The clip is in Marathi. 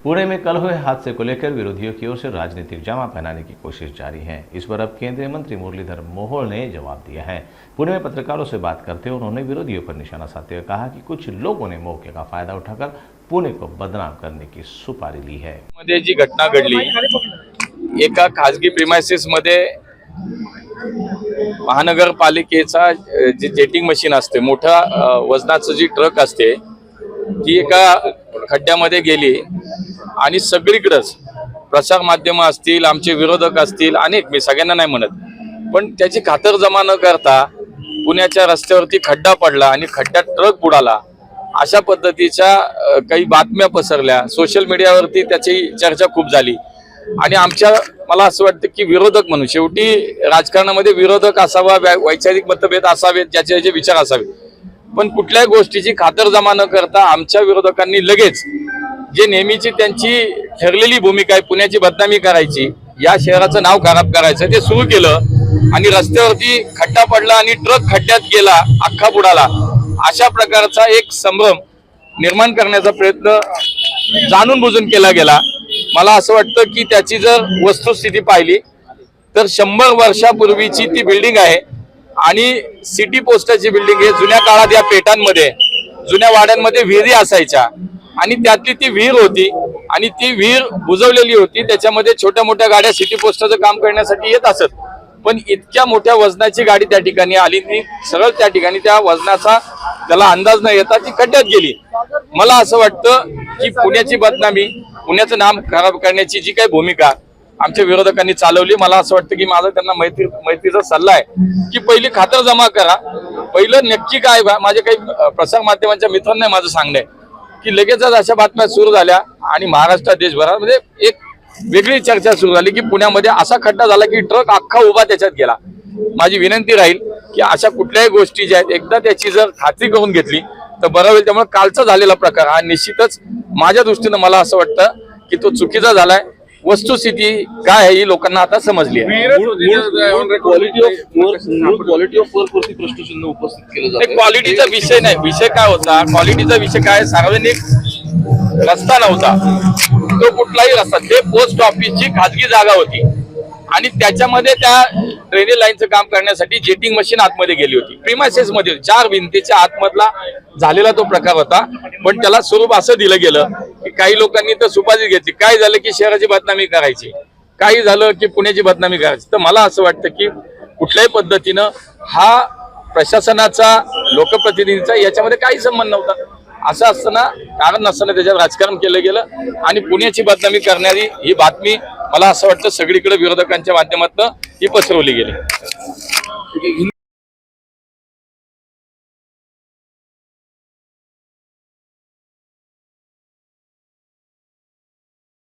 पुणे में कल हुए हादसे को लेकर विरोधियों की ओर से राजनीतिक जामा पहनाने की कोशिश जारी है। इस पर अब केंद्रीय मंत्री मुरलीधर मोहोळ ने जवाब दिया है। पुणे में पत्रकारों से बात करते हुए उन्होंने विरोधियों पर निशाना साधते हुए कहा कि कुछ लोगों ने मौके का फायदा उठाकर पुणे को बदनाम करने की सुपारी ली है। मध्ये जी घटना घडली, एका खाजगी प्रिमायसिस मध्ये महानगरपालिकेचा जे जेटिंग मशीन असते, मोठा वजनाचं जी ट्रक असते, ती एका खड्ड्यामध्ये गेली आणि सगळीकडेच प्रसार माध्यम असतील, आमचे विरोधक असतील, अनेक, मी सगळ्यांना नाही म्हणत, पण त्याची खातरजमा न करता पुण्याच्या रस्त्यावरती खड्डा पडला आणि खड्ड्यात ट्रक बुडाला, अशा पद्धतीच्या काही बातम्या पसरल्या। सोशल मीडियावरती त्याची चर्चा खूप झाली आणि मला असं वाटतं की विरोधक म्हणून शेवटी राजकारणामध्ये विरोधक असावा, वैचारिक मतभेद असावेत, ज्याचे विचार असावे, पण कुठल्याही गोष्टीची खातरजमा न करता आमच्या विरोधकांनी लगेच जे नेहमीची त्यांची ठरलेली भूमिका आहे, पुण्याची बदनामी करायची, या शहराचं नाव खराब करायचं, ते सुरू केलं आणि रस्त्यावरती खड्डा पडला आणि ट्रक खड्ड्यात गेला, अख्खा बुडाला, अशा प्रकारचा एक संभ्रम निर्माण करण्याचा प्रयत्न जाणून बुजून केला गेला। मला असं वाटतं की त्याची जर वस्तुस्थिती पाहिली तर 100 वर्षापूर्वीची ती बिल्डिंग आहे आणि सिटी पोस्टाची बिल्डिंग आहे। जुन्या काळात या पेटांमध्ये, जुन्या वाड्यांमध्ये विहिरी असायच्या आणि त्यातली ती विहीर होती आणि ती विहीर बुजवलेली होती। त्याच्यामध्ये छोट्या मोठ्या गाड्या सिटी पोस्टाचं काम करण्यासाठी येत असत, पण इतक्या मोठ्या वजनाची गाडी त्या ठिकाणी आली, ती सरळ त्या ठिकाणी त्या वजनाचा त्याला अंदाज न येता ती खड्ड्यात गेली। मला असं वाटतं की पुण्याची बदनामी, पुण्याचं नाम खराब करण्याची जी काही भूमिका आमच्या विरोधकांनी चालवली, मला असं वाटतं की माझा त्यांना मैत्रीचा सल्ला आहे की पहिली खातर जमा करा। पहिलं नक्की काय, माझे काही प्रसार माध्यमांच्या मित्रांना माझं सांगणं आहे की लगेचच अशा बातम्या सुरू झाल्या आणि महाराष्ट्रात, देशभरामध्ये एक वेगळी चर्चा सुरू झाली की पुण्यामध्ये असा खड्डा झाला की ट्रक अख्खा उभा त्याच्यात गेला। माझी विनंती राहील की अशा कुठल्याही गोष्टी ज्या आहेत, एकदा त्याची जर खात्री करून घेतली तर बरं होईल। त्यामुळे कालचा झालेला प्रकार हा निश्चितच माझ्या दृष्टीनं मला असं वाटतं की तो चुकीचा झालाय। वस्तुस्थिती काय आहे ही लोकांना आता समजली आहे। क्वालिटीचा विषय नाही, विषय काय होता, क्वालिटीचा विषय काय, सार्वजनिक रस्ता नव्हता तो, कुठलाही रस्ता, ते पोस्ट ऑफिसची खाजगी जागा होती आणि त्याच्यामध्ये त्या ड्रेनेज लाईनचं काम करण्यासाठी जेटिंग मशीन आतमध्ये गेली होती। प्रिमायसेस मध्ये 4 भिंतीच्या आतमधला झालेला तो प्रकार होता, पण त्याला स्वरूप असं दिलं गेलं की काही लोकांनी तर सुपारी घेतली। काय झालं की शहराची बदनामी करायची, काही झालं की पुण्याची बदनामी करायची। तर मला असं वाटतं की कुठल्याही पद्धतीनं हा प्रशासनाचा, लोकप्रतिनिधीचा याच्यामध्ये काही संबंध नव्हता। असं असताना, कारण नसताना त्याच्यात राजकारण केलं गेलं आणि पुण्याची बदनामी करणारी ही बातमी मला असं वाटतं सगळीकडे विरोधकांच्या माध्यमातून ही पसरवली गेली।